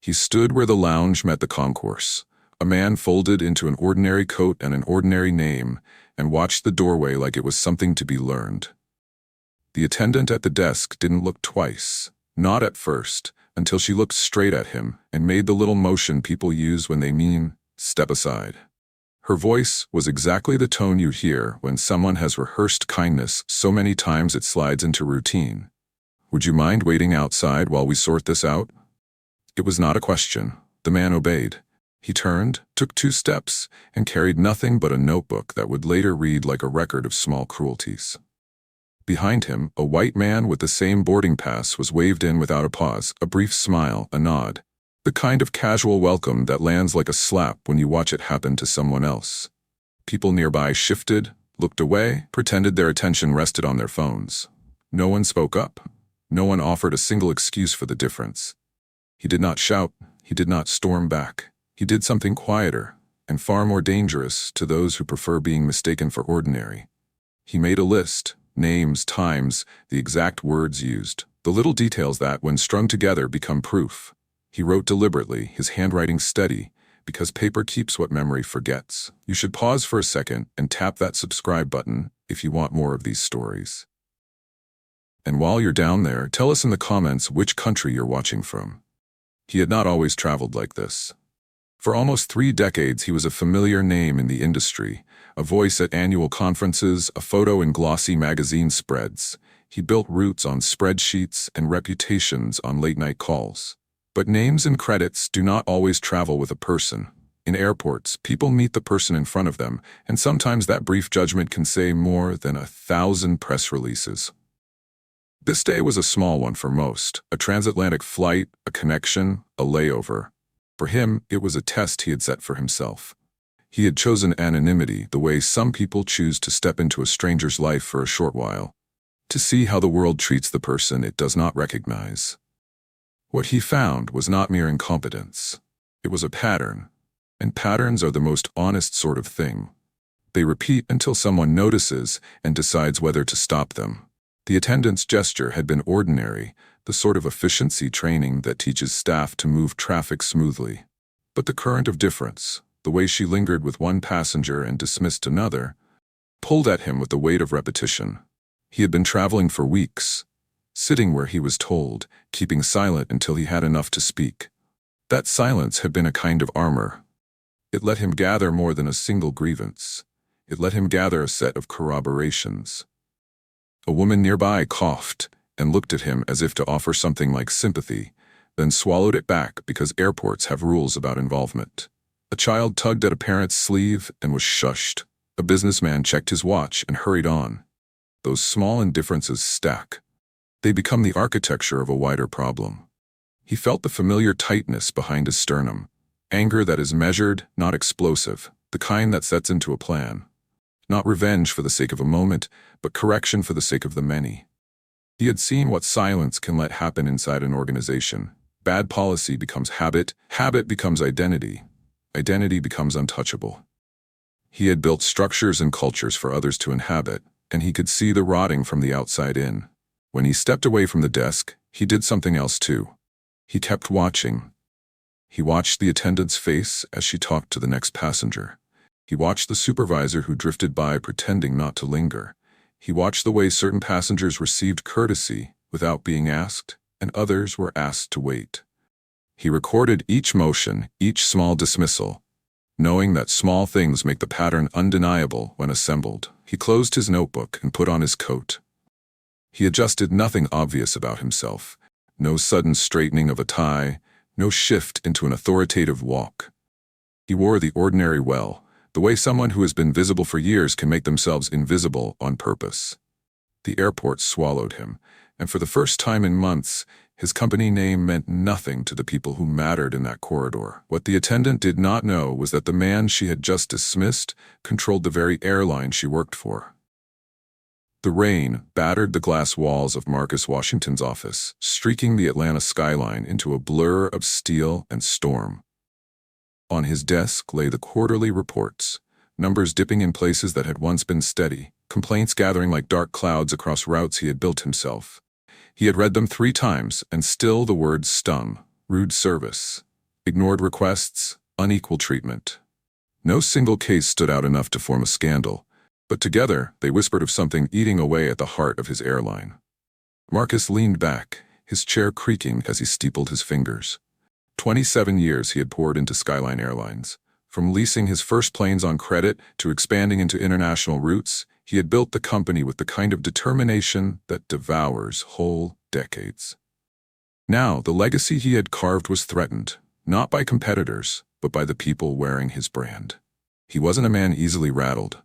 He stood where the lounge met the concourse, a man folded into an ordinary coat and an ordinary name, and watched the doorway like it was something to be learned. The attendant at the desk didn't look twice, not at first, until she looked straight at him and made the little motion people use when they mean, step aside. Her voice was exactly the tone you hear when someone has rehearsed kindness so many times it slides into routine. Would you mind waiting outside while we sort this out? It was not a question. The man obeyed. He turned, took 2 steps, and carried nothing but a notebook that would later read like a record of small cruelties. Behind him, a white man with the same boarding pass was waved in without a pause, a brief smile, a nod. The kind of casual welcome that lands like a slap when you watch it happen to someone else. People nearby shifted, looked away, pretended their attention rested on their phones. No one spoke up. No one offered a single excuse for the difference. He did not shout. He did not storm back. He did something quieter, and far more dangerous to those who prefer being mistaken for ordinary. He made a list, names, times, the exact words used, the little details that, when strung together, become proof. He wrote deliberately, his handwriting steady, because paper keeps what memory forgets. You should pause for a second and tap that subscribe button if you want more of these stories. And while you're down there, tell us in the comments which country you're watching from. He had not always traveled like this. For almost 3 decades, he was a familiar name in the industry, a voice at annual conferences, a photo in glossy magazine spreads. He built roots on spreadsheets and reputations on late-night calls. But names and credits do not always travel with a person. In airports, people meet the person in front of them, and sometimes that brief judgment can say more than 1,000 press releases. This day was a small one for most, a transatlantic flight, a connection, a layover. For him, it was a test he had set for himself. He had chosen anonymity, the way some people choose to step into a stranger's life for a short while, to see how the world treats the person it does not recognize. What he found was not mere incompetence. It was a pattern, and patterns are the most honest sort of thing. They repeat until someone notices and decides whether to stop them. The attendant's gesture had been ordinary, the sort of efficiency training that teaches staff to move traffic smoothly. But the current of difference, the way she lingered with one passenger and dismissed another, pulled at him with the weight of repetition. He had been traveling for weeks, sitting where he was told, keeping silent until he had enough to speak. That silence had been a kind of armor. It let him gather more than a single grievance. It let him gather a set of corroborations. A woman nearby coughed and looked at him as if to offer something like sympathy, then swallowed it back because airports have rules about involvement. A child tugged at a parent's sleeve and was shushed. A businessman checked his watch and hurried on. Those small indifferences stack. They become the architecture of a wider problem. He felt the familiar tightness behind his sternum, anger that is measured, not explosive, the kind that sets into a plan. Not revenge for the sake of a moment, but correction for the sake of the many. He had seen what silence can let happen inside an organization. Bad policy becomes habit, habit becomes identity, identity becomes untouchable. He had built structures and cultures for others to inhabit, and he could see the rotting from the outside in. When he stepped away from the desk, he did something else too. He kept watching. He watched the attendant's face as she talked to the next passenger. He watched the supervisor who drifted by pretending not to linger. He watched the way certain passengers received courtesy without being asked, and others were asked to wait. He recorded each motion, each small dismissal, knowing that small things make the pattern undeniable when assembled. He closed his notebook and put on his coat. He adjusted nothing obvious about himself, no sudden straightening of a tie, no shift into an authoritative walk. He wore the ordinary well, the way someone who has been visible for years can make themselves invisible on purpose. The airport swallowed him, and for the first time in months, his company name meant nothing to the people who mattered in that corridor. What the attendant did not know was that the man she had just dismissed controlled the very airline she worked for. The rain battered the glass walls of Marcus Washington's office, streaking the Atlanta skyline into a blur of steel and storm. On his desk lay the quarterly reports, numbers dipping in places that had once been steady, complaints gathering like dark clouds across routes he had built himself. He had read them 3 times, and still the words stung. Rude service, ignored requests, unequal treatment. No single case stood out enough to form a scandal, but together they whispered of something eating away at the heart of his airline. Marcus leaned back, his chair creaking as he steepled his fingers. 27 years he had poured into Skyline Airlines. From leasing his first planes on credit to expanding into international routes, he had built the company with the kind of determination that devours whole decades. Now, the legacy he had carved was threatened, not by competitors, but by the people wearing his brand. He wasn't a man easily rattled,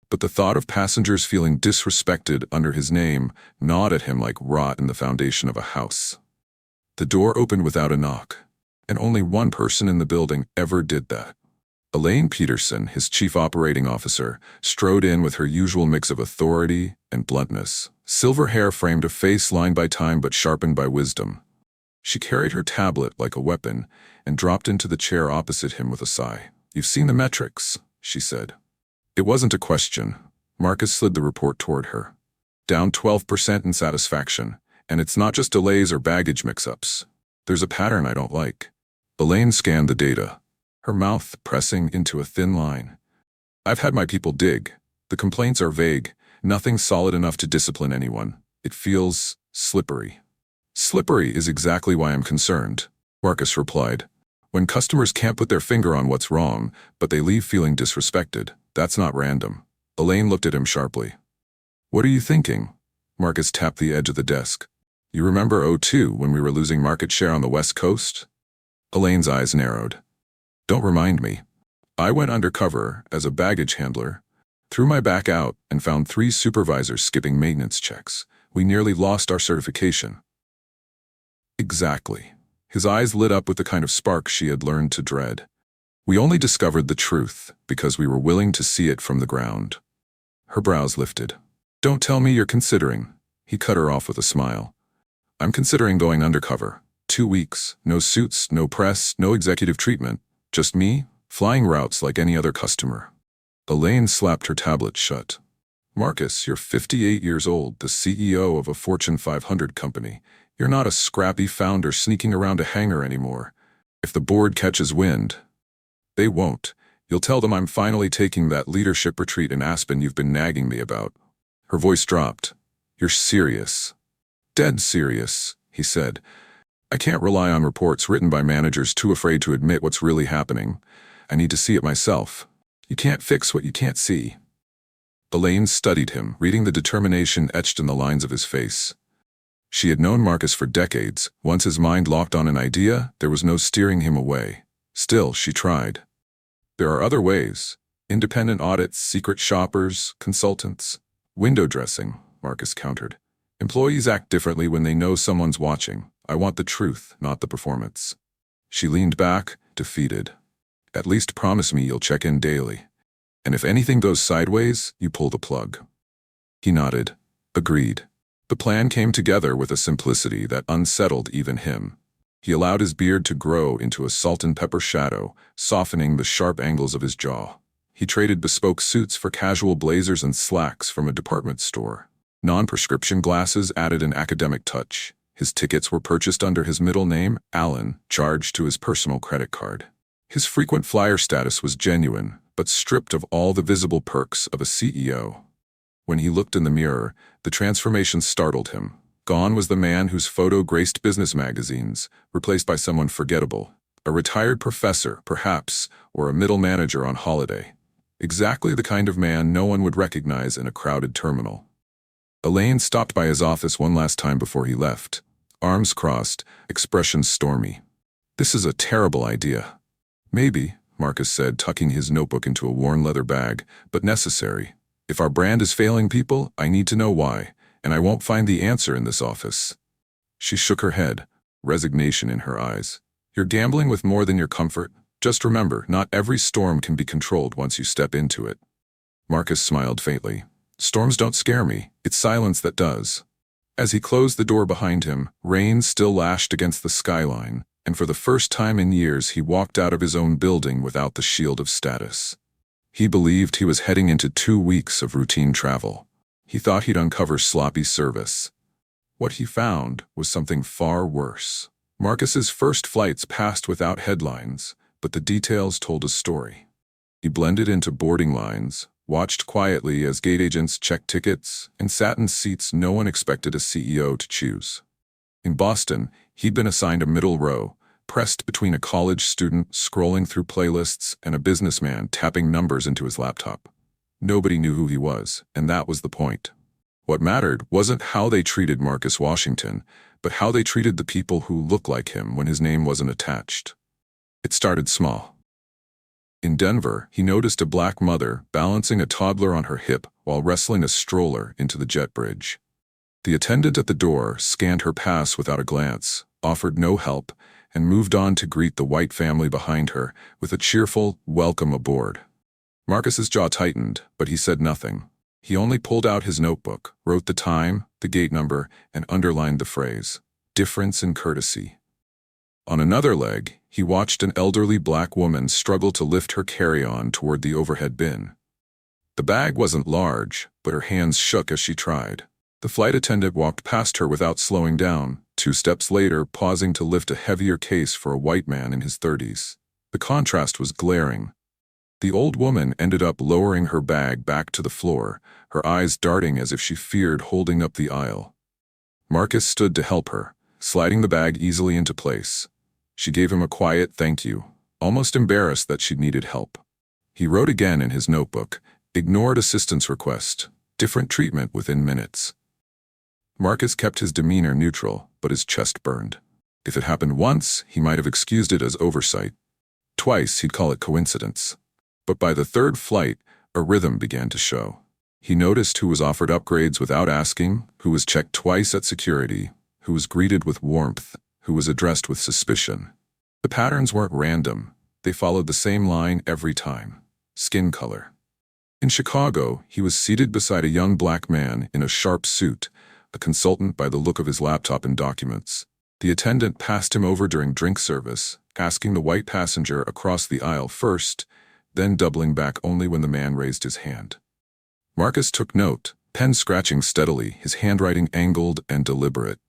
but the thought of passengers feeling disrespected under his name gnawed at him like rot in the foundation of a house. The door opened without a knock, and only one person in the building ever did that. Elaine Peterson, his chief operating officer, strode in with her usual mix of authority and bluntness. Silver hair framed a face lined by time but sharpened by wisdom. She carried her tablet like a weapon and dropped into the chair opposite him with a sigh. "You've seen the metrics," she said. It wasn't a question. Marcus slid the report toward her. Down 12% in satisfaction, and it's not just delays or baggage mix-ups. There's a pattern I don't like. Elaine scanned the data, her mouth pressing into a thin line. "I've had my people dig. The complaints are vague, nothing solid enough to discipline anyone. It feels slippery." "Slippery is exactly why I'm concerned," Marcus replied. "When customers can't put their finger on what's wrong, but they leave feeling disrespected, that's not random." Elaine looked at him sharply. "What are you thinking?" Marcus tapped the edge of the desk. "You remember '02 when we were losing market share on the West Coast?" Elaine's eyes narrowed. "Don't remind me. I went undercover as a baggage handler, threw my back out, and found 3 supervisors skipping maintenance checks. We nearly lost our certification." Exactly. His eyes lit up with the kind of spark she had learned to dread. "We only discovered the truth because we were willing to see it from the ground." Her brows lifted. "Don't tell me you're considering." He cut her off with a smile. "I'm considering going undercover. 2 weeks, no suits, no press, no executive treatment. Just me, flying routes like any other customer." Elaine slapped her tablet shut. "Marcus, you're 58 years old, the CEO of a Fortune 500 company. You're not a scrappy founder sneaking around a hangar anymore. If the board catches wind—" "They won't. You'll tell them I'm finally taking that leadership retreat in Aspen you've been nagging me about." Her voice dropped. "You're serious." "Dead serious," he said. "I can't rely on reports written by managers too afraid to admit what's really happening. I need to see it myself. You can't fix what you can't see." Elaine studied him, reading the determination etched in the lines of his face. She had known Marcus for decades. Once his mind locked on an idea, there was no steering him away. Still, she tried. "There are other ways. Independent audits, secret shoppers, consultants." "Window dressing," Marcus countered. "Employees act differently when they know someone's watching. I want the truth, not the performance." She leaned back, defeated. "At least promise me you'll check in daily. And if anything goes sideways, you pull the plug." He nodded. Agreed. The plan came together with a simplicity that unsettled even him. He allowed his beard to grow into a salt and pepper shadow, softening the sharp angles of his jaw. He traded bespoke suits for casual blazers and slacks from a department store. Non-prescription glasses added an academic touch. His tickets were purchased under his middle name, Allen, charged to his personal credit card. His frequent flyer status was genuine, but stripped of all the visible perks of a CEO. When he looked in the mirror, the transformation startled him. Gone was the man whose photo graced business magazines, replaced by someone forgettable. A retired professor, perhaps, or a middle manager on holiday. Exactly the kind of man no one would recognize in a crowded terminal. Elaine stopped by his office one last time before he left. Arms crossed, expressions stormy. "This is a terrible idea." "Maybe," Marcus said, tucking his notebook into a worn leather bag, "but necessary. If our brand is failing people, I need to know why, and I won't find the answer in this office." She shook her head, resignation in her eyes. "You're gambling with more than your comfort. Just remember, not every storm can be controlled once you step into it." Marcus smiled faintly. "Storms don't scare me. It's silence that does." As he closed the door behind him, rain still lashed against the skyline, and for the first time in years he walked out of his own building without the shield of status. He believed he was heading into 2 weeks of routine travel. He thought he'd uncover sloppy service. What he found was something far worse. Marcus's first flights passed without headlines, but the details told a story. He blended into boarding lines, watched quietly as gate agents checked tickets, and sat in seats no one expected a CEO to choose. In Boston, he'd been assigned a middle row, pressed between a college student scrolling through playlists and a businessman tapping numbers into his laptop. Nobody knew who he was, and that was the point. What mattered wasn't how they treated Marcus Washington, but how they treated the people who looked like him when his name wasn't attached. It started small. In Denver, he noticed a black mother balancing a toddler on her hip while wrestling a stroller into the jet bridge. The attendant at the door scanned her pass without a glance, offered no help, and moved on to greet the white family behind her with a cheerful "welcome aboard." Marcus's jaw tightened, but he said nothing. He only pulled out his notebook, wrote the time, the gate number, and underlined the phrase, "difference in courtesy." On another leg, he watched an elderly black woman struggle to lift her carry-on toward the overhead bin. The bag wasn't large, but her hands shook as she tried. The flight attendant walked past her without slowing down, 2 steps later pausing to lift a heavier case for a white man in his 30s. The contrast was glaring. The old woman ended up lowering her bag back to the floor, her eyes darting as if she feared holding up the aisle. Marcus stood to help her, sliding the bag easily into place. She gave him a quiet thank you, almost embarrassed that she needed help. He wrote again in his notebook, ignored assistance request, different treatment within minutes. Marcus kept his demeanor neutral, but his chest burned. If it happened once, he might have excused it as oversight. Twice, he'd call it coincidence. But by the third flight, a rhythm began to show. He noticed who was offered upgrades without asking, who was checked twice at security, who was greeted with warmth, who was addressed with suspicion. The patterns weren't random. They followed the same line every time. Skin color. In Chicago, he was seated beside a young black man in a sharp suit, a consultant by the look of his laptop and documents. The attendant passed him over during drink service, asking the white passenger across the aisle first, then doubling back only when the man raised his hand. Marcus took note, pen scratching steadily, his handwriting angled and deliberate.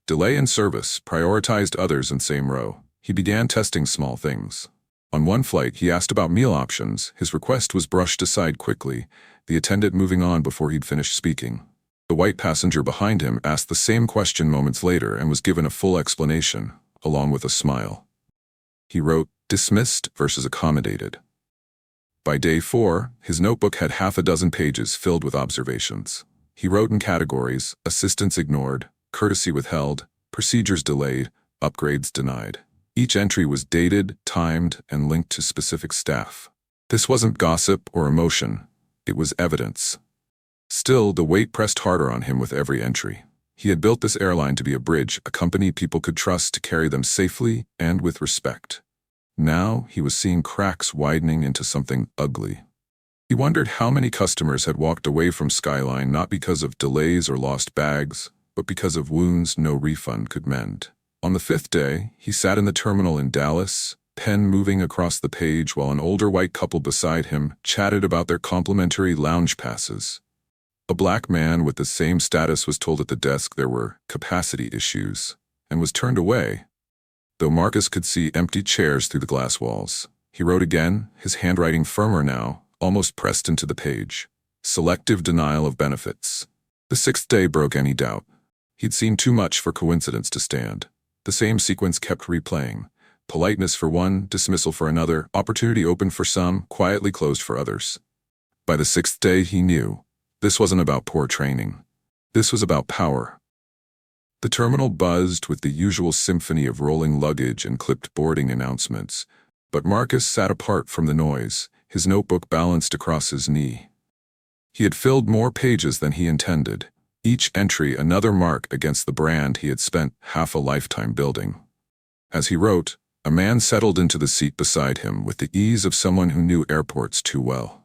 Delay in service, prioritized others in same row. He began testing small things. On one flight, he asked about meal options. His request was brushed aside quickly, the attendant moving on before he'd finished speaking. The white passenger behind him asked the same question moments later and was given a full explanation, along with a smile. He wrote, dismissed versus accommodated. By day 4, his notebook had 6 pages filled with observations. He wrote in categories: assistance ignored, courtesy withheld, procedures delayed, upgrades denied. Each entry was dated, timed, and linked to specific staff. This wasn't gossip or emotion. It was evidence. Still, the weight pressed harder on him with every entry. He had built this airline to be a bridge, a company people could trust to carry them safely and with respect. Now, he was seeing cracks widening into something ugly. He wondered how many customers had walked away from Skyline not because of delays or lost bags, but because of wounds no refund could mend. On the 5th day, he sat in the terminal in Dallas, pen moving across the page while an older white couple beside him chatted about their complimentary lounge passes. A black man with the same status was told at the desk there were capacity issues, and was turned away, though Marcus could see empty chairs through the glass walls. He wrote again, his handwriting firmer now, almost pressed into the page. Selective denial of benefits. The 6th day broke any doubt. He'd seen too much for coincidence to stand. The same sequence kept replaying. Politeness for one, dismissal for another, opportunity open for some, quietly closed for others. By the 6th day, he knew. This wasn't about poor training. This was about power. The terminal buzzed with the usual symphony of rolling luggage and clipped boarding announcements, but Marcus sat apart from the noise, his notebook balanced across his knee. He had filled more pages than he intended, each entry another mark against the brand he had spent half a lifetime building. As he wrote, a man settled into the seat beside him with the ease of someone who knew airports too well.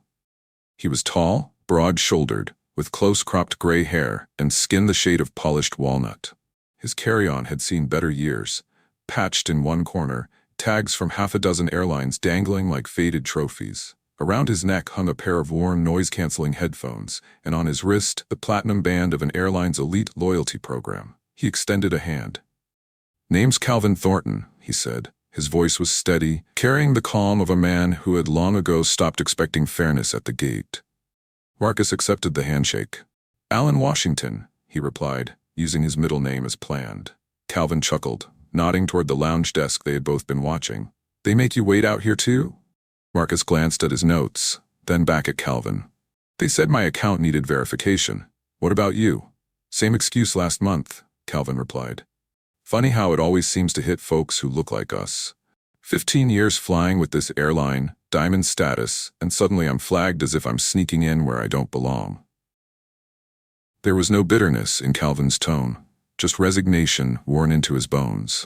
He was tall, broad-shouldered, with close-cropped gray hair and skin the shade of polished walnut. His carry-on had seen better years, patched in one corner, tags from 6 airlines dangling like faded trophies. Around his neck hung a pair of worn noise-canceling headphones, and on his wrist the platinum band of an airline's elite loyalty program. He extended a hand. "Name's Calvin Thornton," he said. His voice was steady, carrying the calm of a man who had long ago stopped expecting fairness at the gate. Marcus accepted the handshake. "Alan Washington," he replied, using his middle name as planned. Calvin chuckled, nodding toward the lounge desk they had both been watching. "They make you wait out here too?" Marcus glanced at his notes, then back at Calvin. "They said my account needed verification. What about you?" "Same excuse last month," Calvin replied. "Funny how it always seems to hit folks who look like us. 15 years flying with this airline, diamond status, and suddenly I'm flagged as if I'm sneaking in where I don't belong." There was no bitterness in Calvin's tone, just resignation worn into his bones.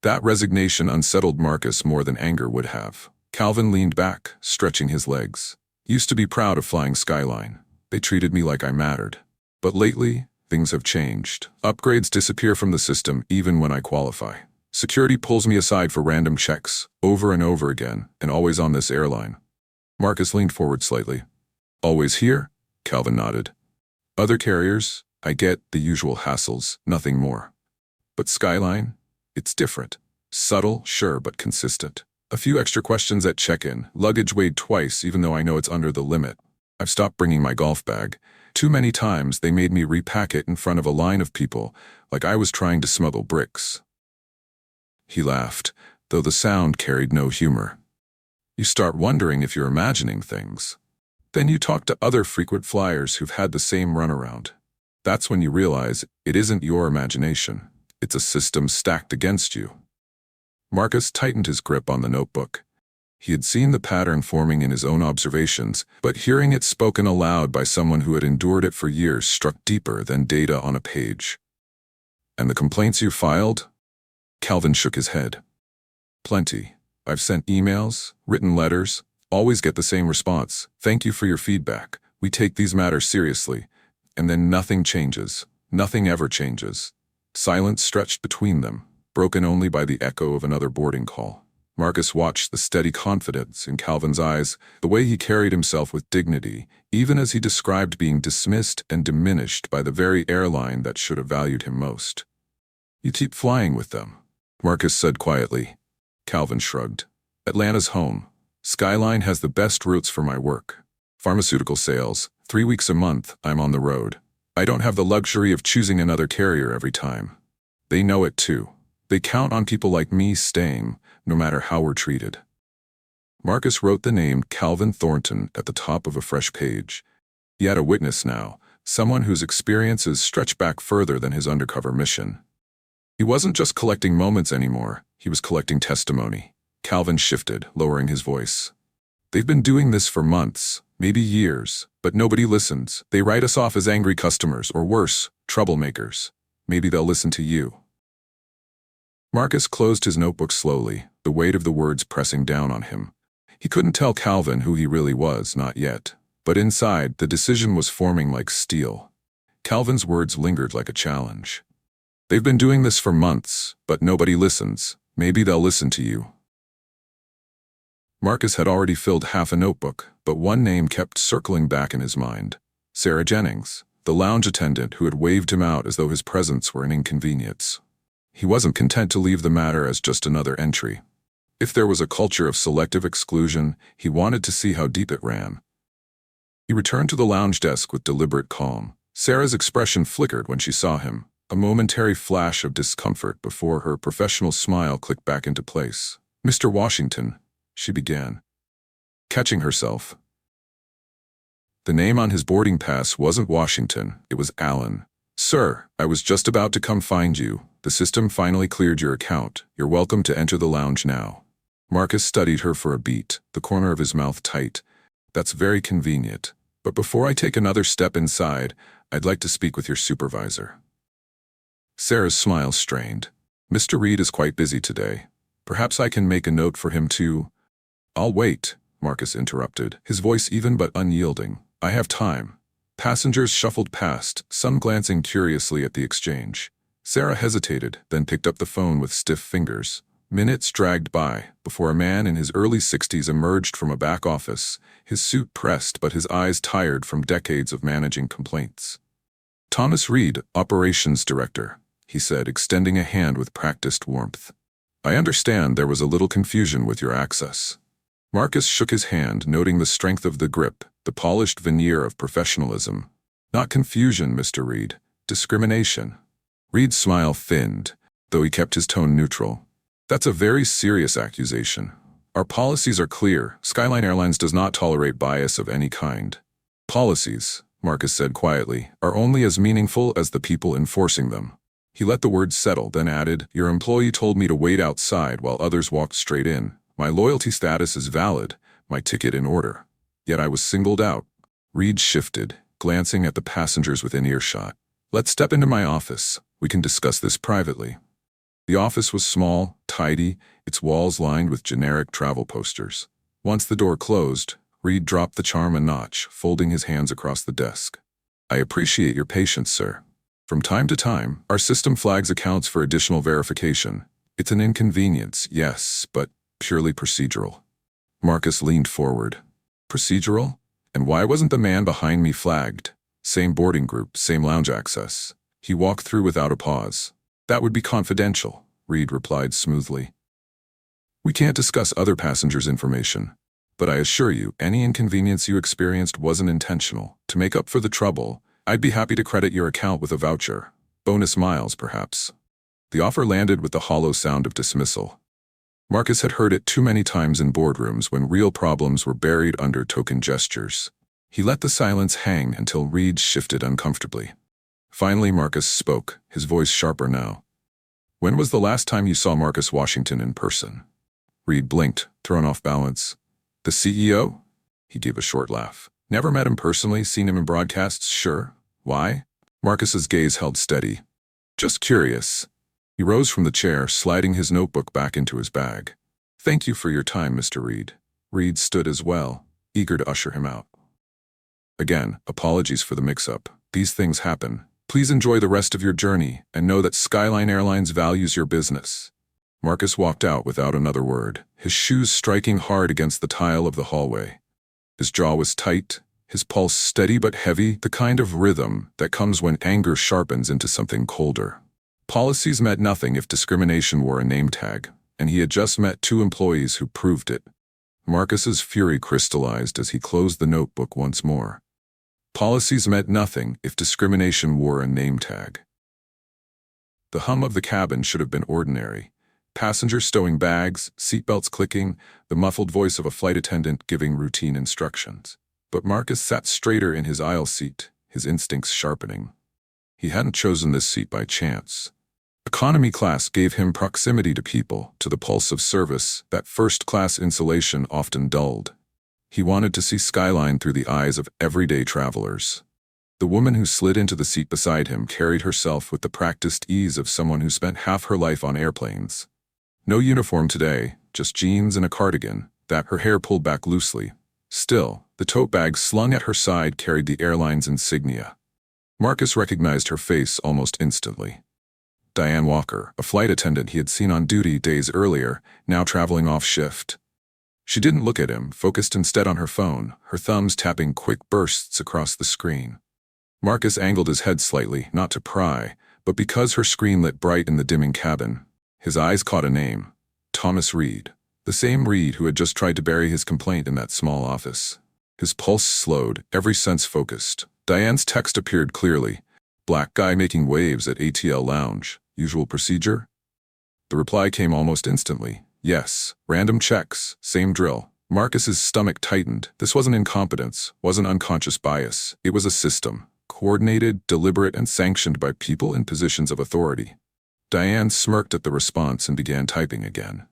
That resignation unsettled Marcus more than anger would have. Calvin leaned back, stretching his legs. "Used to be proud of flying Skyline. They treated me like I mattered. But lately, things have changed. Upgrades disappear from the system even when I qualify. Security pulls me aside for random checks, over and over again, and always on this airline." Marcus leaned forward slightly. "Always here?" Calvin nodded. "Other carriers, I get the usual hassles, nothing more. But Skyline? It's different. Subtle, sure, but consistent. A few extra questions at check-in, luggage weighed twice even though I know it's under the limit. I've stopped bringing my golf bag. Too many times they made me repack it in front of a line of people, like I was trying to smuggle bricks." He laughed, though the sound carried no humor. "You start wondering if you're imagining things. Then you talk to other frequent flyers who've had the same runaround. That's when you realize it isn't your imagination. It's a system stacked against you." Marcus tightened his grip on the notebook. He had seen the pattern forming in his own observations, but hearing it spoken aloud by someone who had endured it for years struck deeper than data on a page. "And the complaints you filed?" Calvin shook his head. "Plenty. I've sent emails, written letters, always get the same response. Thank you for your feedback. We take these matters seriously." And then nothing changes. Nothing ever changes. Silence stretched between them, broken only by the echo of another boarding call. Marcus watched the steady confidence in Calvin's eyes, the way he carried himself with dignity, even as he described being dismissed and diminished by the very airline that should have valued him most. "You keep flying with them," Marcus said quietly. Calvin shrugged. "Atlanta's home. Skyline has the best routes for my work. Pharmaceutical sales, 3 weeks a month, I'm on the road. I don't have the luxury of choosing another carrier every time. They know it too. They count on people like me staying, no matter how we're treated." Marcus wrote the name Calvin Thornton at the top of a fresh page. He had a witness now, someone whose experiences stretched back further than his undercover mission. He wasn't just collecting moments anymore, he was collecting testimony. Calvin shifted, lowering his voice. "They've been doing this for months, maybe years, but nobody listens. They write us off as angry customers, or worse, troublemakers. Maybe they'll listen to you." Marcus closed his notebook slowly, the weight of the words pressing down on him. He couldn't tell Calvin who he really was, not yet. But inside, the decision was forming like steel. Calvin's words lingered like a challenge. "They've been doing this for months, but nobody listens. Maybe they'll listen to you." Marcus had already filled half a notebook, but one name kept circling back in his mind. Sarah Jennings, the lounge attendant who had waved him out as though his presence were an inconvenience. He wasn't content to leave the matter as just another entry. If there was a culture of selective exclusion, he wanted to see how deep it ran. He returned to the lounge desk with deliberate calm. Sarah's expression flickered when she saw him, a momentary flash of discomfort before her professional smile clicked back into place. "Mr. Washington," she began, catching herself. The name on his boarding pass wasn't Washington, it was Alan. "Sir, I was just about to come find you. The system finally cleared your account. You're welcome to enter the lounge now." Marcus studied her for a beat, the corner of his mouth tight. "That's very convenient. But before I take another step inside, I'd like to speak with your supervisor." Sarah's smile strained. "Mr. Reed is quite busy today. Perhaps I can make a note for him to—" "I'll wait," Marcus interrupted, his voice even but unyielding. "I have time." Passengers shuffled past, some glancing curiously at the exchange. Sarah hesitated, then picked up the phone with stiff fingers. Minutes dragged by, before a man in his early 60s emerged from a back office, his suit pressed but his eyes tired from decades of managing complaints. "Thomas Reed, Operations Director," he said, extending a hand with practiced warmth. I understand there was a little confusion with your access. Marcus shook his hand, noting the strength of the grip, the polished veneer of professionalism. Not confusion, Mr. Reed. Discrimination. Reed's smile thinned, though he kept his tone neutral. That's a very serious accusation. Our policies are clear. Skyline Airlines does not tolerate bias of any kind. Policies, Marcus said quietly, are only as meaningful as the people enforcing them. He let the words settle, then added, Your employee told me to wait outside while others walked straight in. My loyalty status is valid, my ticket in order. Yet I was singled out. Reed shifted, glancing at the passengers within earshot. Let's step into my office. We can discuss this privately. The office was small, tidy, its walls lined with generic travel posters. Once the door closed, Reed dropped the charm a notch, folding his hands across the desk. I appreciate your patience, sir. From time to time, our system flags accounts for additional verification. It's an inconvenience, yes, but purely procedural. Marcus leaned forward. Procedural? And why wasn't the man behind me flagged? Same boarding group, same lounge access. He walked through without a pause. That would be confidential, Reed replied smoothly. We can't discuss other passengers' information. But I assure you, any inconvenience you experienced wasn't intentional. To make up for the trouble, I'd be happy to credit your account with a voucher. Bonus miles, perhaps. The offer landed with the hollow sound of dismissal. Marcus had heard it too many times in boardrooms when real problems were buried under token gestures. He let the silence hang until Reed shifted uncomfortably. Finally, Marcus spoke, his voice sharper now. When was the last time you saw Marcus Washington in person? Reed blinked, thrown off balance. The CEO? He gave a short laugh. Never met him personally, seen him in broadcasts, sure. Why? Marcus's gaze held steady. Just curious. He rose from the chair, sliding his notebook back into his bag. Thank you for your time, Mr. Reed. Reed stood as well, eager to usher him out. Again, apologies for the mix-up. These things happen. Please enjoy the rest of your journey and know that Skyline Airlines values your business. Marcus walked out without another word, his shoes striking hard against the tile of the hallway. His jaw was tight, his pulse steady but heavy, the kind of rhythm that comes when anger sharpens into something colder. Policies meant nothing if discrimination wore a name tag, and he had just met 2 employees who proved it. Marcus's fury crystallized as he closed the notebook once more. Policies meant nothing if discrimination wore a name tag. The hum of the cabin should have been ordinary. Passengers stowing bags, seatbelts clicking, the muffled voice of a flight attendant giving routine instructions. But Marcus sat straighter in his aisle seat, his instincts sharpening. He hadn't chosen this seat by chance. Economy class gave him proximity to people, to the pulse of service that first-class insulation often dulled. He wanted to see Skyline through the eyes of everyday travelers. The woman who slid into the seat beside him carried herself with the practiced ease of someone who spent half her life on airplanes. No uniform today, just jeans and a cardigan, that her hair pulled back loosely. Still, the tote bag slung at her side carried the airline's insignia. Marcus recognized her face almost instantly. Diane Walker, a flight attendant he had seen on duty days earlier, now traveling off shift. She didn't look at him, focused instead on her phone, her thumbs tapping quick bursts across the screen. Marcus angled his head slightly, not to pry, but because her screen lit bright in the dimming cabin. His eyes caught a name. Thomas Reed. The same Reed who had just tried to bury his complaint in that small office. His pulse slowed, every sense focused. Diane's text appeared clearly. Black guy making waves at ATL lounge. Usual procedure? The reply came almost instantly. Yes. Random checks. Same drill. Marcus's stomach tightened. This wasn't incompetence, wasn't unconscious bias. It was a system. Coordinated, deliberate, and sanctioned by people in positions of authority. Diane smirked at the response and began typing again.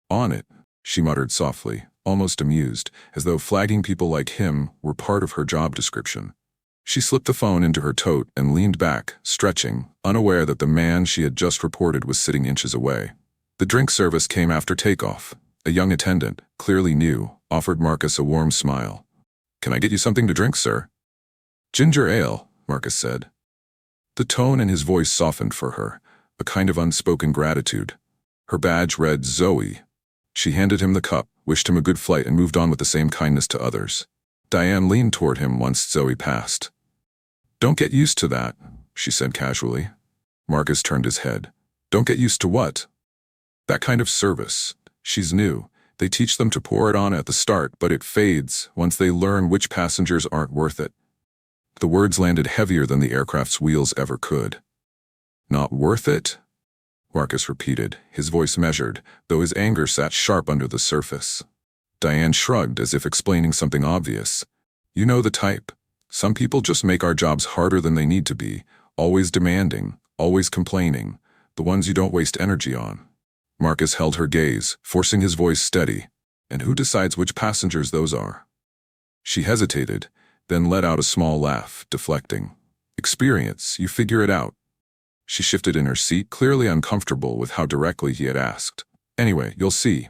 On it, she muttered softly, almost amused, as though flagging people like him were part of her job description. She slipped the phone into her tote and leaned back, stretching, unaware that the man she had just reported was sitting inches away. The drink service came after takeoff. A young attendant, clearly new, offered Marcus a warm smile. Can I get you something to drink, sir? Ginger ale, Marcus said. The tone in his voice softened for her, a kind of unspoken gratitude. Her badge read Zoe. She handed him the cup, wished him a good flight, and moved on with the same kindness to others. Diane leaned toward him once Zoe passed. Don't get used to that, she said casually. Marcus turned his head. Don't get used to what? That kind of service. She's new. They teach them to pour it on at the start, but it fades once they learn which passengers aren't worth it. The words landed heavier than the aircraft's wheels ever could. Not worth it? Marcus repeated, his voice measured, though his anger sat sharp under the surface. Diane shrugged as if explaining something obvious. You know the type. Some people just make our jobs harder than they need to be, always demanding, always complaining, the ones you don't waste energy on. Marcus held her gaze, forcing his voice steady. And who decides which passengers those are? She hesitated, then let out a small laugh, deflecting. Experience, you figure it out. She shifted in her seat, clearly uncomfortable with how directly he had asked. Anyway, you'll see.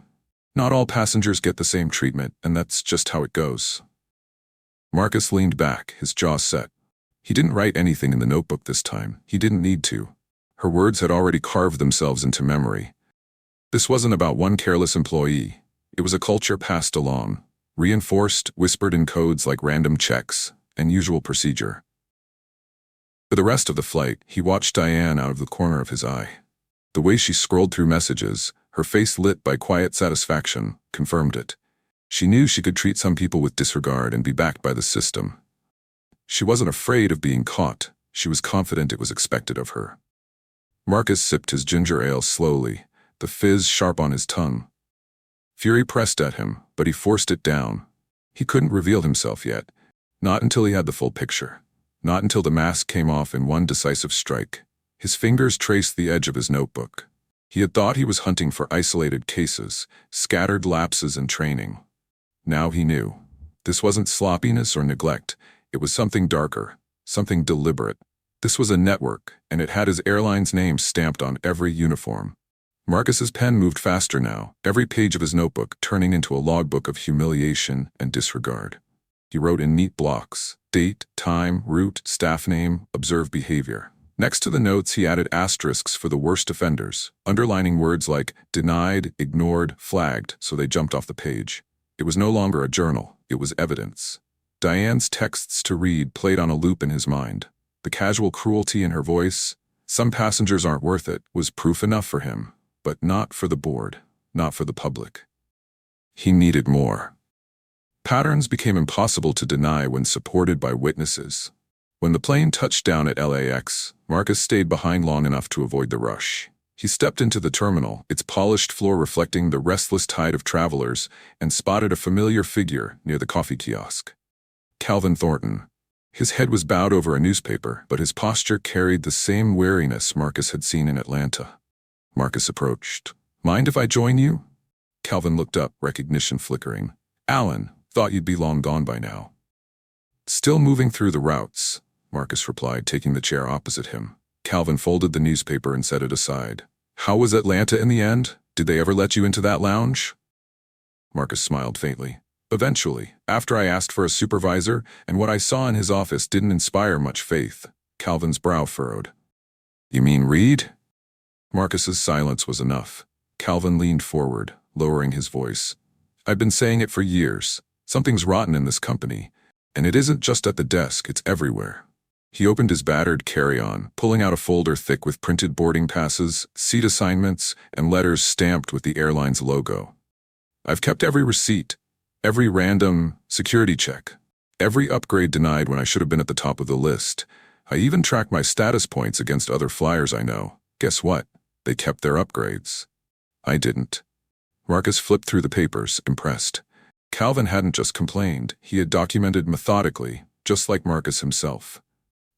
Not all passengers get the same treatment, and that's just how it goes. Marcus leaned back, his jaw set. He didn't write anything in the notebook this time. He didn't need to. Her words had already carved themselves into memory. This wasn't about one careless employee. It was a culture passed along, reinforced, whispered in codes like random checks and usual procedure. For the rest of the flight, he watched Diane out of the corner of his eye. The way she scrolled through messages, her face lit by quiet satisfaction, confirmed it. She knew she could treat some people with disregard and be backed by the system. She wasn't afraid of being caught. She was confident it was expected of her. Marcus sipped his ginger ale slowly, the fizz sharp on his tongue. Fury pressed at him, but he forced it down. He couldn't reveal himself yet, not until he had the full picture. Not until the mask came off in one decisive strike. His fingers traced the edge of his notebook. He had thought he was hunting for isolated cases, scattered lapses in training. Now he knew. This wasn't sloppiness or neglect. It was something darker, something deliberate. This was a network, and it had his airline's name stamped on every uniform. Marcus's pen moved faster now, every page of his notebook turning into a logbook of humiliation and disregard. He wrote in neat blocks: date, time, route, staff name, observed behavior. Next to the notes, he added asterisks for the worst offenders, underlining words like denied, ignored, flagged, so they jumped off the page. It was no longer a journal, it was evidence. Diane's texts to read played on a loop in his mind. The casual cruelty in her voice, "Some passengers aren't worth it," was proof enough for him, but not for the board, not for the public. He needed more. Patterns became impossible to deny when supported by witnesses. When the plane touched down at LAX, Marcus stayed behind long enough to avoid the rush. He stepped into the terminal, its polished floor reflecting the restless tide of travelers, and spotted a familiar figure near the coffee kiosk. Calvin Thornton. His head was bowed over a newspaper, but his posture carried the same wariness Marcus had seen in Atlanta. Marcus approached. "Mind if I join you?" Calvin looked up, recognition flickering. "Alan, thought you'd be long gone by now." "Still moving through the routes," Marcus replied, taking the chair opposite him. Calvin folded the newspaper and set it aside. "How was Atlanta in the end? Did they ever let you into that lounge?" Marcus smiled faintly. "Eventually, after I asked for a supervisor, and what I saw in his office didn't inspire much faith." Calvin's brow furrowed. "You mean Reed?" Marcus's silence was enough. Calvin leaned forward, lowering his voice. "I've been saying it for years. Something's rotten in this company. And it isn't just at the desk, it's everywhere." He opened his battered carry-on, pulling out a folder thick with printed boarding passes, seat assignments, and letters stamped with the airline's logo. "I've kept every receipt, every random security check, every upgrade denied when I should have been at the top of the list. I even tracked my status points against other flyers I know. Guess what? They kept their upgrades. I didn't." Marcus flipped through the papers, impressed. Calvin hadn't just complained, he had documented methodically, just like Marcus himself.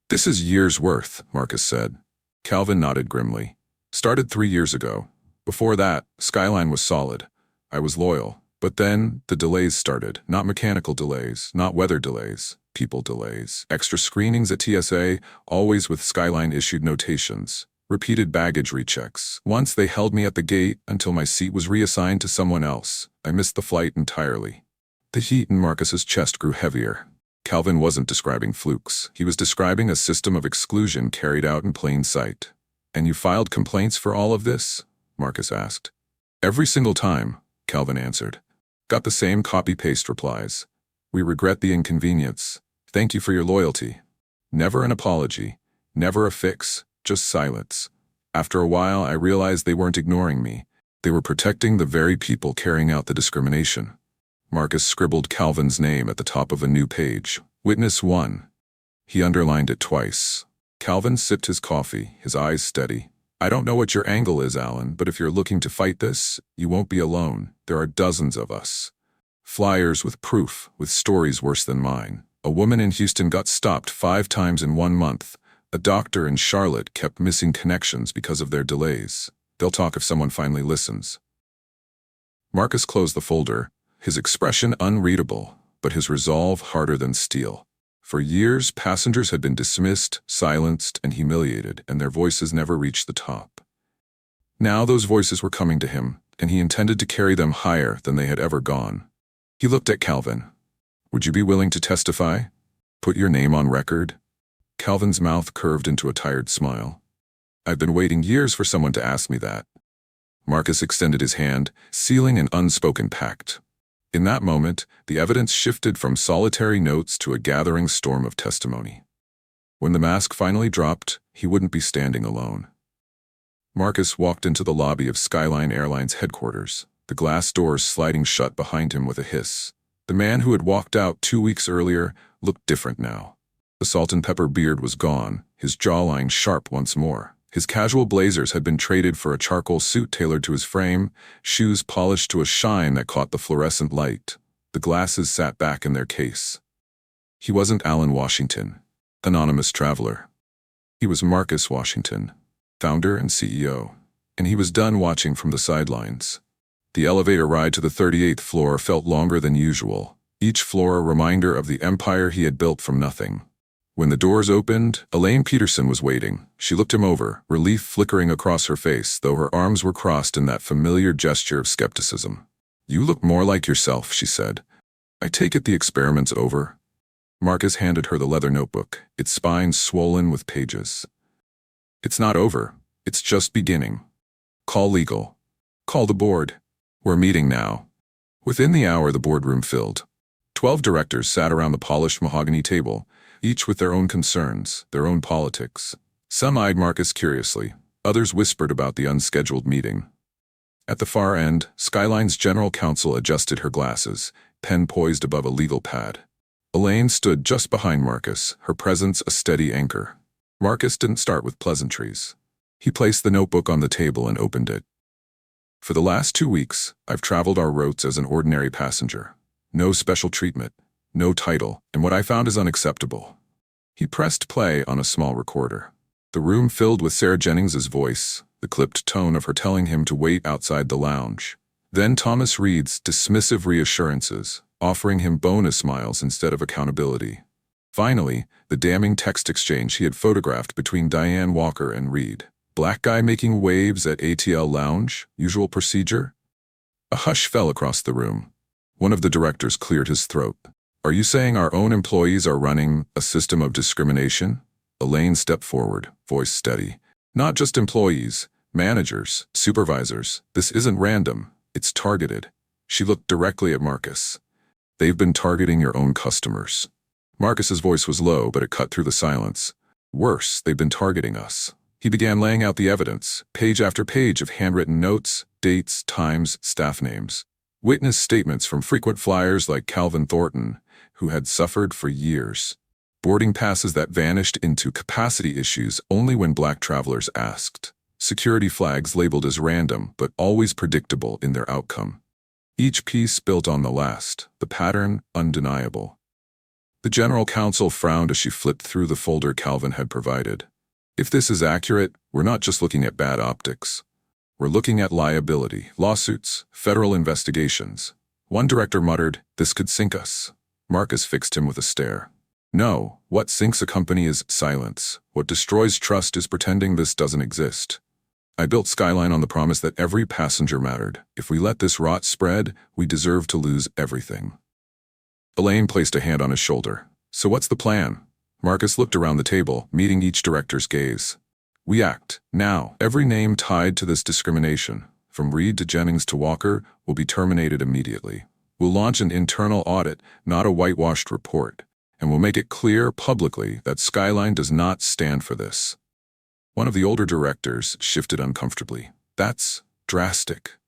"This is years' worth," Marcus said. Calvin nodded grimly. "Started 3 years ago. Before that, Skyline was solid. I was loyal. But then, the delays started. Not mechanical delays, not weather delays, people delays. Extra screenings at TSA, always with Skyline-issued notations. Repeated baggage rechecks. Once they held me at the gate until my seat was reassigned to someone else. I missed the flight entirely." The heat in Marcus's chest grew heavier. Calvin wasn't describing flukes. He was describing a system of exclusion carried out in plain sight. "And you filed complaints for all of this?" Marcus asked. "Every single time," Calvin answered. "Got the same copy-paste replies. We regret the inconvenience. Thank you for your loyalty. Never an apology. Never a fix. just silence. After a while, I realized they weren't ignoring me. They were protecting the very people carrying out the discrimination. Marcus scribbled Calvin's name at the top of a new page. Witness 1. He underlined it twice. Calvin sipped his coffee, his eyes steady. I don't know what your angle is, Alan, but if you're looking to fight this, you won't be alone. There are dozens of us. Flyers with proof, with stories worse than mine. A woman in Houston got stopped 5 times in 1 month. A doctor in Charlotte kept missing connections because of their delays. They'll talk if someone finally listens. Marcus closed the folder, his expression unreadable, but his resolve harder than steel. For years, passengers had been dismissed, silenced, and humiliated, and their voices never reached the top. Now those voices were coming to him, and he intended to carry them higher than they had ever gone. He looked at Calvin. Would you be willing to testify? Put your name on record? Calvin's mouth curved into a tired smile. I've been waiting years for someone to ask me that. Marcus extended his hand, sealing an unspoken pact. In that moment, the evidence shifted from solitary notes to a gathering storm of testimony. When the mask finally dropped, he wouldn't be standing alone. Marcus walked into the lobby of Skyline Airlines headquarters, the glass doors sliding shut behind him with a hiss. The man who had walked out 2 weeks earlier looked different now. The salt and pepper beard was gone, his jawline sharp once more. His casual blazers had been traded for a charcoal suit tailored to his frame, shoes polished to a shine that caught the fluorescent light. The glasses sat back in their case. He wasn't Alan Washington, anonymous traveler. He was Marcus Washington, founder and CEO, and he was done watching from the sidelines. The elevator ride to the 38th floor felt longer than usual, each floor a reminder of the empire he had built from nothing. When the doors opened, Elaine Peterson was waiting. She looked him over, relief flickering across her face, though her arms were crossed in that familiar gesture of skepticism. You look more like yourself, she said. I take it the experiment's over? Marcus handed her the leather notebook, its spine swollen with pages. It's not over. It's just beginning. Call legal. Call the board. We're meeting now. Within the hour, the boardroom filled. 12 directors sat around the polished mahogany table, each with their own concerns, their own politics. Some eyed Marcus curiously, others whispered about the unscheduled meeting. At the far end, Skyline's general counsel adjusted her glasses, pen poised above a legal pad. Elaine stood just behind Marcus, her presence a steady anchor. Marcus didn't start with pleasantries. He placed the notebook on the table and opened it. For the last 2 weeks, I've traveled our routes as an ordinary passenger. No special treatment. No title, and what I found is unacceptable. He pressed play on a small recorder. The room filled with Sarah Jennings's voice, the clipped tone of her telling him to wait outside the lounge. Then Thomas Reed's dismissive reassurances, offering him bonus miles instead of accountability. Finally, the damning text exchange he had photographed between Diane Walker and Reed. Black guy making waves at ATL lounge, usual procedure? A hush fell across the room. One of the directors cleared his throat. Are you saying our own employees are running a system of discrimination? Elaine stepped forward, voice steady. Not just employees, managers, supervisors. This isn't random. It's targeted. She looked directly at Marcus. They've been targeting your own customers. Marcus's voice was low, but it cut through the silence. Worse, they've been targeting us. He began laying out the evidence, page after page of handwritten notes, dates, times, staff names. Witness statements from frequent flyers like Calvin Thornton, who had suffered for years. Boarding passes that vanished into capacity issues only when black travelers asked. Security flags labeled as random, but always predictable in their outcome. Each piece built on the last, the pattern undeniable. The general counsel frowned as she flipped through the folder Calvin had provided. If this is accurate, we're not just looking at bad optics. We're looking at liability, lawsuits, federal investigations. One director muttered, "This could sink us." Marcus fixed him with a stare. No, what sinks a company is silence. What destroys trust is pretending this doesn't exist. I built Skyline on the promise that every passenger mattered. If we let this rot spread, we deserve to lose everything. Elaine placed a hand on his shoulder. So what's the plan? Marcus looked around the table, meeting each director's gaze. We act, now. Every name tied to this discrimination, from Reed to Jennings to Walker, will be terminated immediately. We'll launch an internal audit, not a whitewashed report, and we'll make it clear publicly that Skyline does not stand for this. One of the older directors shifted uncomfortably. "That's drastic."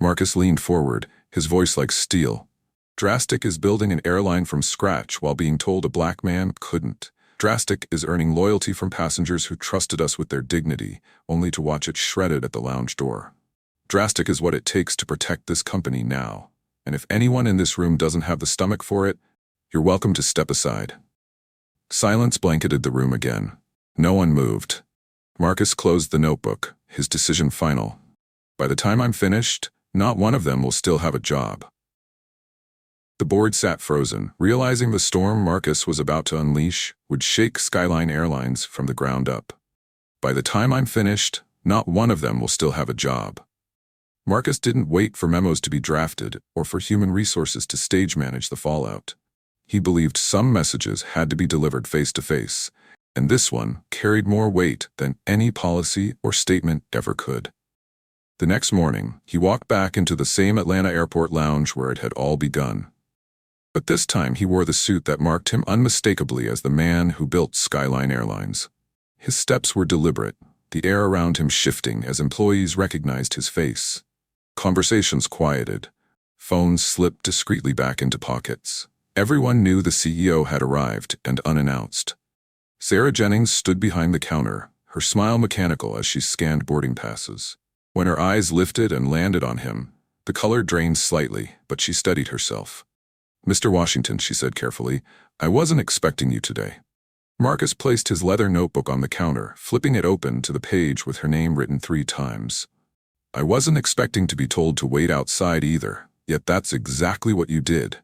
Marcus leaned forward, his voice like steel. "Drastic is building an airline from scratch while being told a black man couldn't. Drastic is earning loyalty from passengers who trusted us with their dignity, only to watch it shredded at the lounge door. Drastic is what it takes to protect this company now. And if anyone in this room doesn't have the stomach for it, you're welcome to step aside." Silence blanketed the room again. No one moved. Marcus closed the notebook, his decision final. "By the time I'm finished, not one of them will still have a job." The board sat frozen, realizing the storm Marcus was about to unleash would shake Skyline Airlines from the ground up. "By the time I'm finished, not one of them will still have a job." Marcus didn't wait for memos to be drafted or for human resources to stage manage the fallout. He believed some messages had to be delivered face-to-face, and this one carried more weight than any policy or statement ever could. The next morning, he walked back into the same Atlanta airport lounge where it had all begun. But this time he wore the suit that marked him unmistakably as the man who built Skyline Airlines. His steps were deliberate, the air around him shifting as employees recognized his face. Conversations quieted. Phones slipped discreetly back into pockets. Everyone knew the CEO had arrived, and unannounced. Sarah Jennings stood behind the counter, her smile mechanical as she scanned boarding passes. When her eyes lifted and landed on him, the color drained slightly, but she steadied herself. "Mr. Washington," she said carefully, "I wasn't expecting you today." Marcus placed his leather notebook on the counter, flipping it open to the page with her name written 3 times. "I wasn't expecting to be told to wait outside either, yet that's exactly what you did."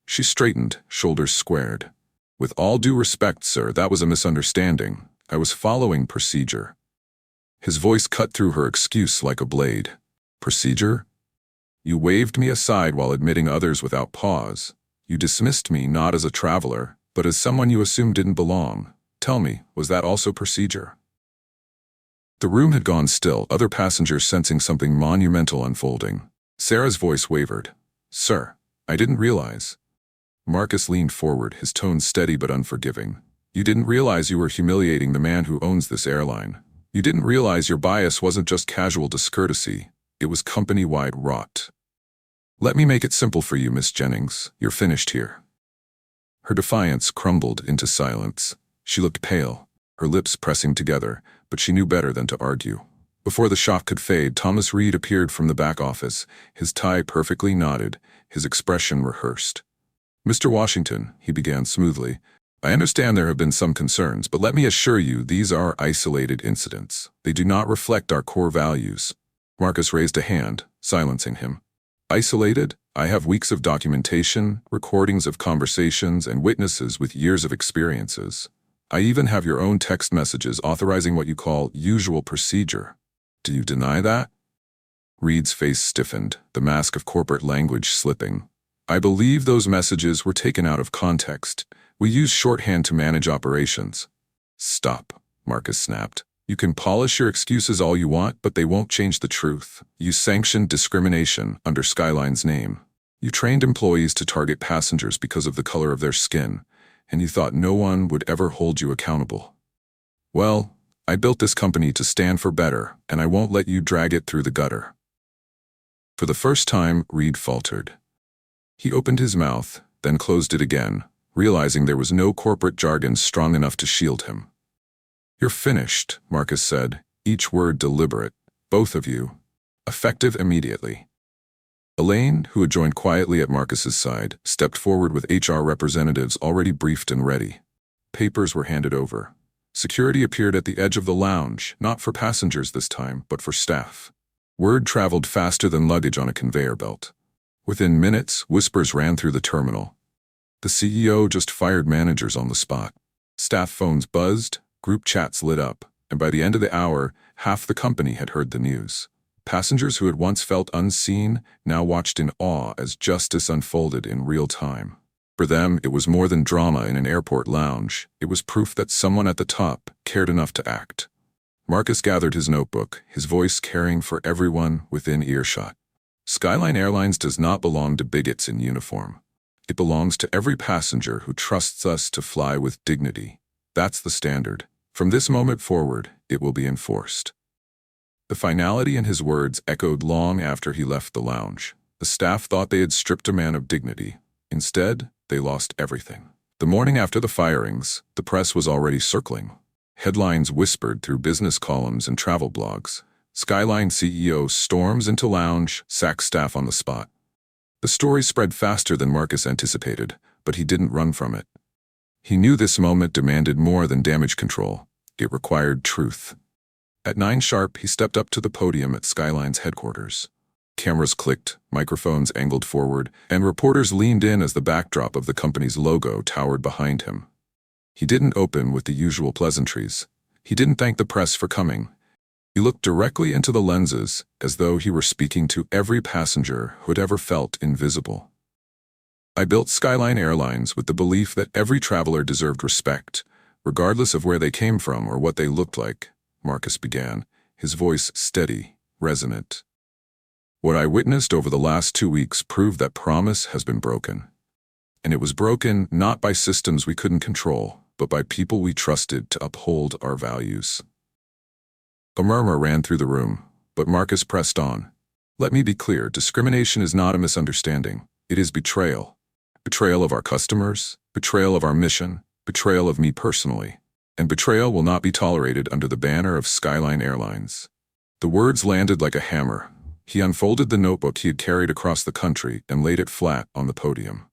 She straightened, shoulders squared. "With all due respect, sir, that was a misunderstanding. I was following procedure." His voice cut through her excuse like a blade. "Procedure? You waved me aside while admitting others without pause. You dismissed me not as a traveler, but as someone you assumed didn't belong. Tell me, was that also procedure?" The room had gone still, other passengers sensing something monumental unfolding. Sarah's voice wavered. "Sir, I didn't realize." Marcus leaned forward, his tone steady but unforgiving. "You didn't realize you were humiliating the man who owns this airline. You didn't realize your bias wasn't just casual discourtesy, it was company-wide rot. Let me make it simple for you, Miss Jennings. You're finished here." Her defiance crumbled into silence. She looked pale, her lips pressing together, but she knew better than to argue. Before the shock could fade, Thomas Reed appeared from the back office, his tie perfectly knotted, his expression rehearsed. "Mr. Washington," he began smoothly, "I understand there have been some concerns, but let me assure you these are isolated incidents. They do not reflect our core values." Marcus raised a hand, silencing him. "Isolated? I have weeks of documentation, recordings of conversations, and witnesses with years of experiences. I even have your own text messages authorizing what you call usual procedure. Do you deny that?" Reed's face stiffened, the mask of corporate language slipping. "I believe those messages were taken out of context. We use shorthand to manage operations." "Stop," Marcus snapped. "You can polish your excuses all you want, but they won't change the truth. You sanctioned discrimination under Skyline's name. You trained employees to target passengers because of the color of their skin, and you thought no one would ever hold you accountable. Well, I built this company to stand for better, and I won't let you drag it through the gutter." For the first time, Reed faltered. He opened his mouth, then closed it again, realizing there was no corporate jargon strong enough to shield him. "You're finished," Marcus said, each word deliberate. "Both of you. Effective immediately." Elaine, who had joined quietly at Marcus's side, stepped forward with HR representatives already briefed and ready. Papers were handed over. Security appeared at the edge of the lounge, not for passengers this time, but for staff. Word traveled faster than luggage on a conveyor belt. Within minutes, whispers ran through the terminal. The CEO just fired managers on the spot. Staff phones buzzed, group chats lit up, and by the end of the hour, half the company had heard the news. Passengers who had once felt unseen now watched in awe as justice unfolded in real time. For them, it was more than drama in an airport lounge. It was proof that someone at the top cared enough to act. Marcus gathered his notebook, his voice carrying for everyone within earshot. Skyline Airlines does not belong to bigots in uniform. It belongs to every passenger who trusts us to fly with dignity. That's the standard, From this moment forward, it will be enforced. The finality in his words echoed long after he left the lounge. The staff thought they had stripped a man of dignity. Instead, they lost everything. The morning after the firings, the press was already circling. Headlines whispered through business columns and travel blogs. Skyline CEO storms into lounge, sacks staff on the spot. The story spread faster than Marcus anticipated, but he didn't run from it. He knew this moment demanded more than damage control. It required truth. At 9 sharp, he stepped up to the podium at Skyline's headquarters. Cameras clicked, microphones angled forward, and reporters leaned in as the backdrop of the company's logo towered behind him. He didn't open with the usual pleasantries. He didn't thank the press for coming. He looked directly into the lenses, as though he were speaking to every passenger who had ever felt invisible. I built Skyline Airlines with the belief that every traveler deserved respect, regardless of where they came from or what they looked like, Marcus began, his voice steady, resonant. What I witnessed over the last 2 weeks proved that promise has been broken. And it was broken not by systems we couldn't control, but by people we trusted to uphold our values. A murmur ran through the room, but Marcus pressed on. Let me be clear, discrimination is not a misunderstanding. It is betrayal. Betrayal of our customers, betrayal of our mission, betrayal of me personally. And betrayal will not be tolerated under the banner of Skyline Airlines. The words landed like a hammer. He unfolded the notebook he had carried across the country and laid it flat on the podium.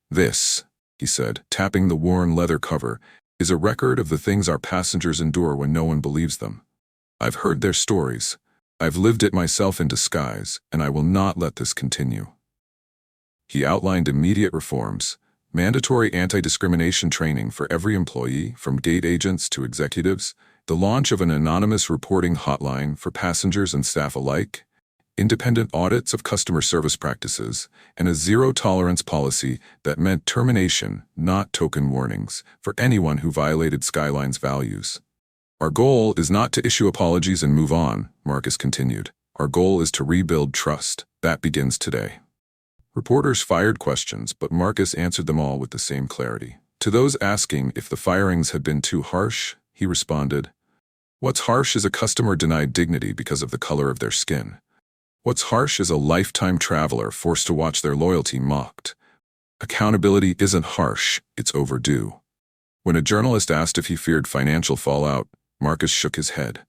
This, he said, tapping the worn leather cover, is a record of the things our passengers endure when no one believes them. I've heard their stories. I've lived it myself in disguise, and I will not let this continue. He outlined immediate reforms, mandatory anti-discrimination training for every employee, from gate agents to executives, the launch of an anonymous reporting hotline for passengers and staff alike, independent audits of customer service practices, and a zero-tolerance policy that meant termination, not token warnings, for anyone who violated Skyline's values. Our goal is not to issue apologies and move on, Marcus continued. Our goal is to rebuild trust. That begins today. Reporters fired questions, but Marcus answered them all with the same clarity. To those asking if the firings had been too harsh, he responded, "What's harsh is a customer denied dignity because of the color of their skin. What's harsh is a lifetime traveler forced to watch their loyalty mocked. Accountability isn't harsh, it's overdue." When a journalist asked if he feared financial fallout, Marcus shook his head.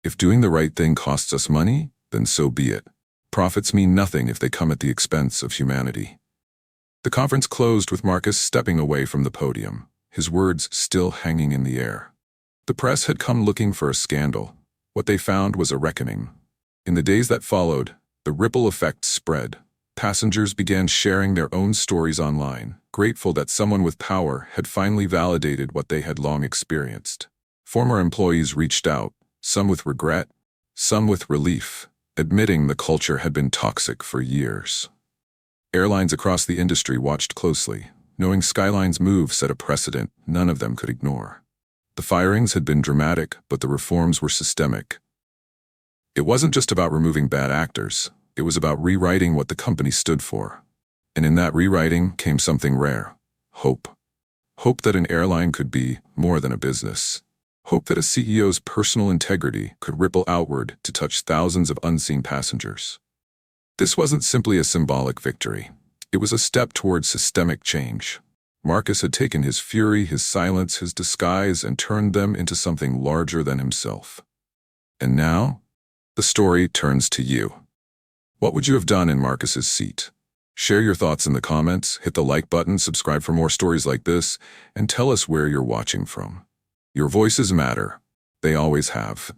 If doing the right thing costs us money, then so be it. Profits mean nothing if they come at the expense of humanity. The conference closed with Marcus stepping away from the podium, his words still hanging in the air. The press had come looking for a scandal. What they found was a reckoning. In the days that followed, the ripple effect spread. Passengers began sharing their own stories online, grateful that someone with power had finally validated what they had long experienced. Former employees reached out, some with regret, some with relief, admitting the culture had been toxic for years. Airlines across the industry watched closely, knowing Skyline's move set a precedent none of them could ignore. The firings had been dramatic, but the reforms were systemic. It wasn't just about removing bad actors, it was about rewriting what the company stood for. And in that rewriting came something rare: hope. Hope that an airline could be more than a business. Hope that a CEO's personal integrity could ripple outward to touch thousands of unseen passengers. This wasn't simply a symbolic victory. It was a step towards systemic change. Marcus had taken his fury, his silence, his disguise, and turned them into something larger than himself. And now, the story turns to you. What would you have done in Marcus's seat? Share your thoughts in the comments, hit the like button, subscribe for more stories like this, and tell us where you're watching from. Your voices matter. They always have.